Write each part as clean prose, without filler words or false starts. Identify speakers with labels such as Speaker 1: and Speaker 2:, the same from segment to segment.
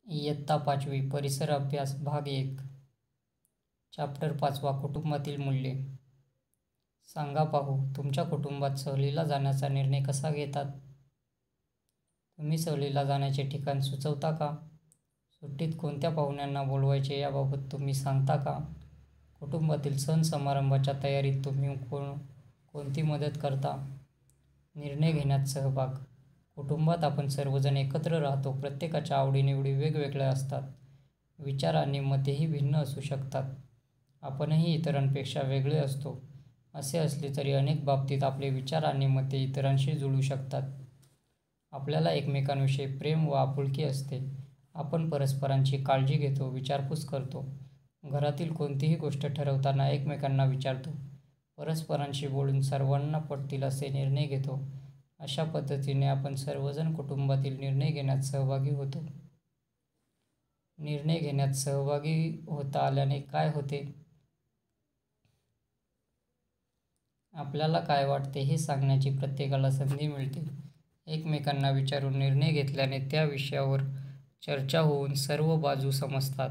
Speaker 1: इयत्ता 5वी परिसर अभ्यास भाग 1 चॅप्टर 5 कुटुंबातील मूल्ये. सांगा पाहू, तुमच्या कुटुंबात सहलीला जाण्याचा निर्णय कसा घेतात? तुम्ही सहलीला जाण्याचे ठिकाण सुचवता का? सुट्टीत कोणत्या पाहुण्यांना बोलवायचे याबाबत तुम्ही सांगता का? कुटुंबातील सण समारंभाच्या तयारीत तुम्ही कोणती मदत करता? निर्णय घेण्यात सहभाग. कुटुंबात आपण सर्वजण एकत्र राहतो. प्रत्येकाच्या आवडीनिवडी वेगवेगळ्या असतात. विचार आणि मतेही भिन्न असू शकतात. आपणही इतरांपेक्षा वेगळे असतो. असे असले तरी अनेक बाबतीत आपले विचार आणि मते इतरांशी जुळू शकतात. आपल्याला एकमेकांविषयी प्रेम व आपुलकी असते. आपण परस्परांची काळजी घेतो, विचारपूस करतो. घरातील कोणतीही गोष्ट ठरवताना एकमेकांना विचारतो. परस्परांशी बोलून सर्वांना पटतील असे निर्णय घेतो. अशा पद्धतीने आपण सर्वजण कुटुंबातील निर्णय घेण्यात सहभागी होतो. निर्णय घेण्यात सहभागी होता आल्याने काय होते? आपल्याला काय वाटते हे सांगण्याची प्रत्येकाला संधी मिळते. एकमेकांना विचारून निर्णय घेतल्याने त्या विषयावर चर्चा होऊन सर्व बाजू समजतात.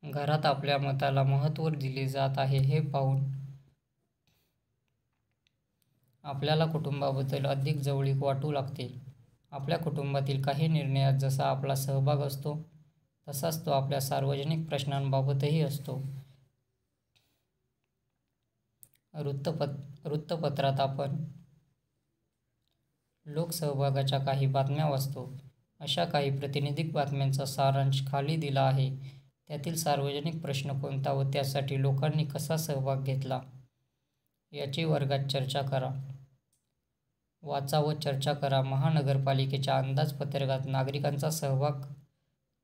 Speaker 1: घरात आपल्या मताला महत्त्व दिले जात आहे हे पाहून आपल्याला कुटुंबाबद्दल अधिक जवळीक वाटू लागते. आपल्या कुटुंबातील काही निर्णयात जसा आपला सहभाग असतो, तसाच तो आपल्या सार्वजनिक प्रश्नांबाबतही असतो. वृत्तपत्रात आपण लोकसहभागाच्या काही बातम्या वाचतो. अशा काही प्रातिनिधिक बातम्यांचा सारांश खाली दिला आहे. त्यातील सार्वजनिक प्रश्न कोणता व त्यासाठी लोकांनी कसा सहभाग घेतला याची वर्गात चर्चा करा. वाचा व चर्चा करा. महानगरपालिकेच्या अंदाजपत्रकात नागरिकांचा सहभाग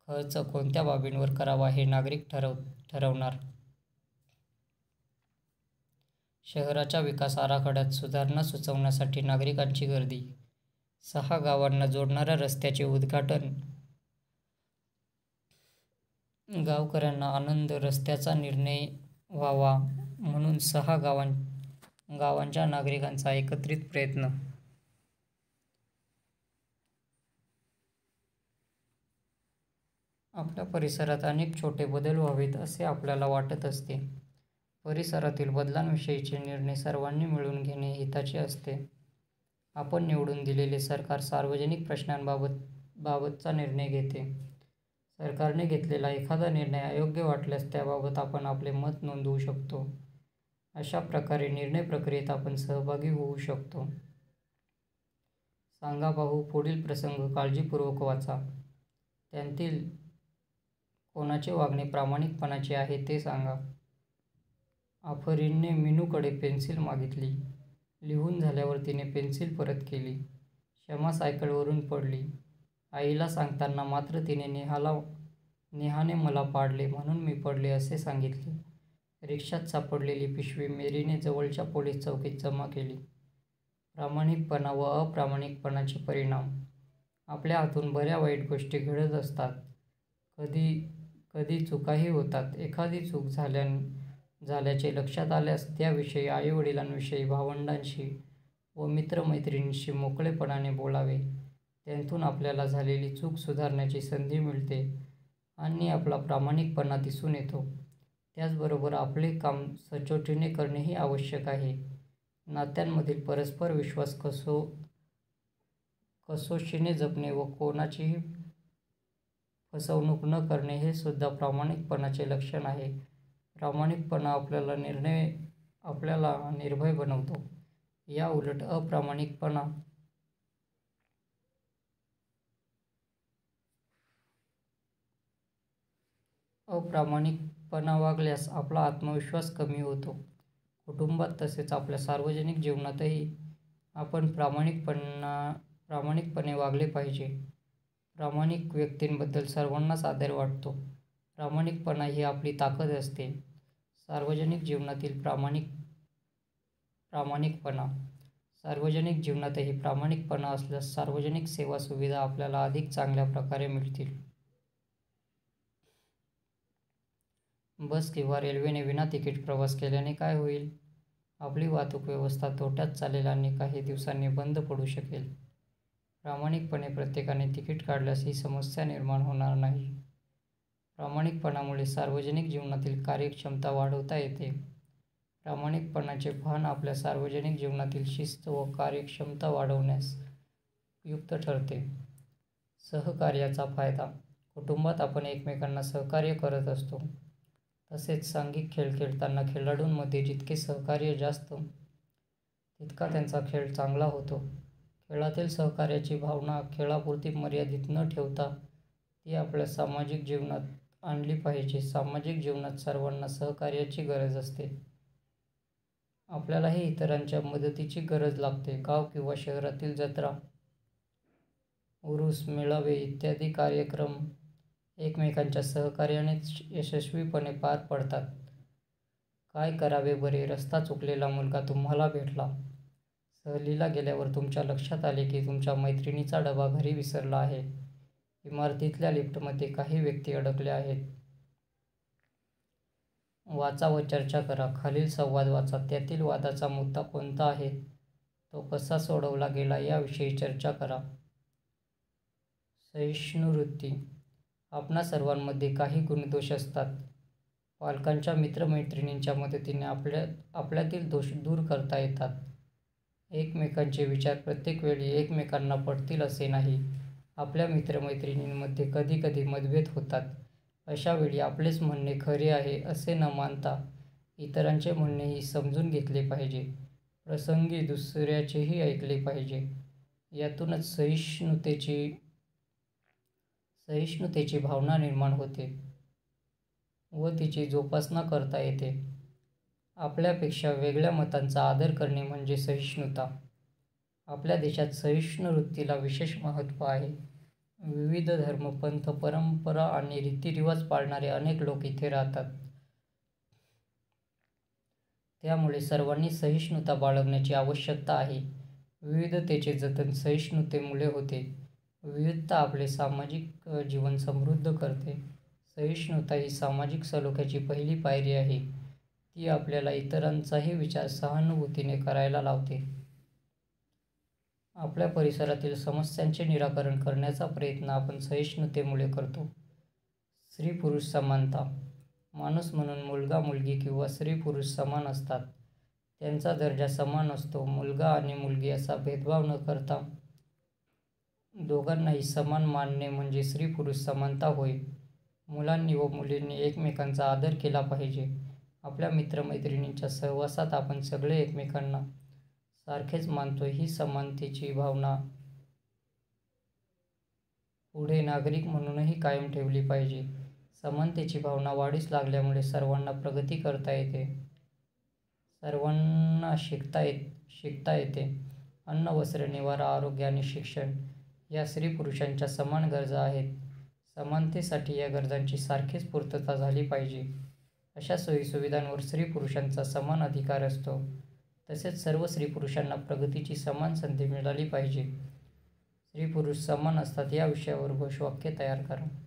Speaker 1: खर्च कोणत्या बाबींवर करावा हे नागरिक ठरवणार. शहराच्या विकास आराखड्यात सुधारणा सुचवण्यासाठी नागरिकांची गर्दी. 6 गावांना जोडणाऱ्या रस्त्याचे उद्घाटन. गावकऱ्यांना आनंद. रस्त्याचा निर्णय व्हावा म्हणून 6 गावांच्या नागरिकांचा एकत्रित प्रयत्न. आपल्या परिसरात अनेक छोटे बदल व्हावेत असे आपल्याला वाटत असते. परिसरातील बदलांविषयीचे निर्णय सर्वांनी मिळून घेणे हिताचे असते. आपण निवडून दिलेले सरकार सार्वजनिक प्रश्नांबाबतचा निर्णय घेते. सरकारने घेतलेला एखादा निर्णय अयोग्य वाटल्यास त्याबाबत आपण आपले मत नोंदवू शकतो. अशा प्रकारे निर्णय प्रक्रियेत आपण सहभागी होऊ शकतो. सांगा पाहू, पुढील प्रसंग काळजीपूर्वक वाचा. त्यांतील कोणाचे वागणे प्रामाणिकपणाचे आहे ते सांगा. आफरीनने मीनूकडे पेन्सिल मागितली. लिहून झाल्यावर तिने पेन्सिल परत केली. शमा सायकलवरून पडली. आईला सांगताना मात्र तिने नेहाने मला पाडले म्हणून मी पडले असे सांगितले. रिक्षात सापडलेली पिशवी मेरीने जवळच्या पोलीस चौकीत जमा केली. प्रामाणिकपणा व अप्रामाणिकपणाचे परिणाम. आपल्या हातून बऱ्या वाईट गोष्टी घडत असतात. कधी चुकाही होतात. एखादी चूक झाल्याचे लक्षात आल्यास त्याविषयी आई-वडिलांविषयी, भावंडांशी व मित्र-मैत्रिणींशी मोकळेपणाने बोलावे. त्यातून आपल्याला झालेली चूक सुधारण्याची संधी मिळते आणि आपला प्रामाणिकपणा दिसून येतो. त्याचबरोबर आपले काम सचोटीने करणेही आवश्यक आहे. नात्यांमधील परस्पर विश्वास कसोशीने जपणे व कोणाचीही फसवणूक न करणे हे सुद्धा प्रामाणिकपणाचे लक्षण आहे. प्रामाणिकपणा आपल्याला निर्भय बनवतो. या उलट अप्रामाणिकपणा वागल्यास आपला आत्मविश्वास कमी होतो. कुटुंबात तसेच आपल्या सार्वजनिक जीवनातही आपण प्रामाणिकपणे वागले पाहिजे. प्रामाणिक व्यक्तींबद्दल सर्वांनाच आदर वाटतो. प्रामाणिकपणा ही आपली ताकद असते. सार्वजनिक जीवनातील प्रामाणिकपणा. सार्वजनिक जीवनातही प्रामाणिकपणा असल्यास सार्वजनिक सेवा सुविधा आपल्याला अधिक चांगल्या प्रकारे मिळतील. बस किंवा रेल्वेने विना तिकीट प्रवास केल्याने काय होईल? आपली वाहतूक व्यवस्था तोट्यात चालेल आणि काही दिवसांनी बंद पडू शकेल. प्रामाणिकपणे प्रत्येकाने तिकीट काढल्यास ही समस्या निर्माण होणार नाही. प्रामाणिकपणामुळे सार्वजनिक जीवनातील कार्यक्षमता वाढवता येते. प्रामाणिकपणाचे भान आपल्या सार्वजनिक जीवनातील शिस्त व कार्यक्षमता वाढवण्यास उपयुक्त ठरते. सहकार्याचा फायदा. कुटुंबात आपण एकमेकांना सहकार्य करत असतो. तसेच सांघिक खेळ खेळताना खेळाडूंमध्ये जितके सहकार्य जास्त, तितका त्यांचा खेळ चांगला होतो. खेळातील सहकार्याची भावना खेळापुरती मर्यादित न ठेवता ती आपल्या सामाजिक जीवनात आणली पाहिजे. सामाजिक जीवनात सर्वांना सहकार्याची गरज असते. आपल्यालाही इतरांच्या मदतीची गरज लागते. गाव किंवा शहरातील जत्रा, उरूस, मेळावे इत्यादी कार्यक्रम एकमेकांच्या सहकार्याने यशस्वीपणे पार पडतात. काय करावे बरे? रस्ता चुकलेला मुलगा तुम्हाला भेटला. सहलीला गेल्यावर तुमच्या लक्षात आले की तुमच्या मैत्रिणीचा डबा घरी विसरला आहे. इमारतीतल्या लिफ्टमध्ये काही व्यक्ती अडकल्या आहेत. वाचा व चर्चा करा. खालील संवाद वाचा. त्यातील वादाचा मुद्दा कोणता आहे, तो कसा सोडवला गेला याविषयी चर्चा करा. सहिष्णुवृत्ती. आपणा सर्वांमध्ये काही गुणदोष असतात. पालकांच्या, मित्रमैत्रिणींच्या मदतीने आपल्यातील दोष दूर करता येतात. एकमेकांचे विचार प्रत्येक वेळी एकमेकांना पटतील असे नाही. आपल्या मित्रमैत्रिणींमध्ये कधी कधी मतभेद होतात. अशा वेळी आपलेच म्हणणे खरे आहे असे न मानता इतरांचे म्हणणेही समजून घेतले पाहिजे. प्रसंगी दुसऱ्याचेही ऐकले पाहिजे. यातूनच सहिष्णुतेची भावना निर्माण होते व तिची जोपासना करता येते. आपल्यापेक्षा वेगळ्या मतांचा आदर करणे म्हणजे सहिष्णुता. आपल्या देशात सहिष्णुवृत्तीला विशेष महत्त्व आहे. विविध धर्म, पंथ, परंपरा आणि रीतिरिवाज पाळणारे अनेक लोक इथे राहतात. त्यामुळे सर्वांनी सहिष्णुता बाळगण्याची आवश्यकता आहे. विविधतेचे जतन सहिष्णुतेमुळे होते. विविधता आपले सामाजिक जीवन समृद्ध करते. सहिष्णुता ही सामाजिक सलोख्याची पहिली पायरी आहे. ती आपल्याला इतरांचाही विचार सहानुभूतीने करायला लावते. आपल्या परिसरातील समस्यांचे निराकरण करण्याचा प्रयत्न आपण सहिष्णुतेमुळे करतो. स्त्री-पुरुष समानता. माणूस म्हणून मुलगा मुलगी किंवा स्त्री-पुरुष समान असतात. त्यांचा दर्जा समान असतो. मुलगा आणि मुलगी असा भेदभाव न करता दोघांनाही समान मानणे म्हणजे स्त्री-पुरुष समानता होय. मुलांनी व मुलींनी एकमेकांचा आदर केला पाहिजे. आपल्या मित्रमैत्रिणींच्या सहवासात आपण सगळे एकमेकांना सारखेच मानतो ही समानतेची भावना पुढे नागरिक म्हणूनही कायम ठेवली पाहिजे. समानतेची भावना वाढीस लागल्यामुळे सर्वांना प्रगती करता येते. सर्वांना शिकता येते. अन्न, वस्त्र, निवारा, आरोग्य आणि शिक्षण या स्त्री-पुरुषांच्या समान गरजा आहेत. समानतेसाठी या गरजांची सारखीच पूर्तता झाली पाहिजे. अशा सोयीसुविधांवर स्त्री-पुरुषांचा समान अधिकार असतो. तसेच सर्व स्त्री-पुरुषांना प्रगतीची समान संधी मिळाली पाहिजे. स्त्री-पुरुष समान असतात या विषयावर घोषवाक्य तयार करा.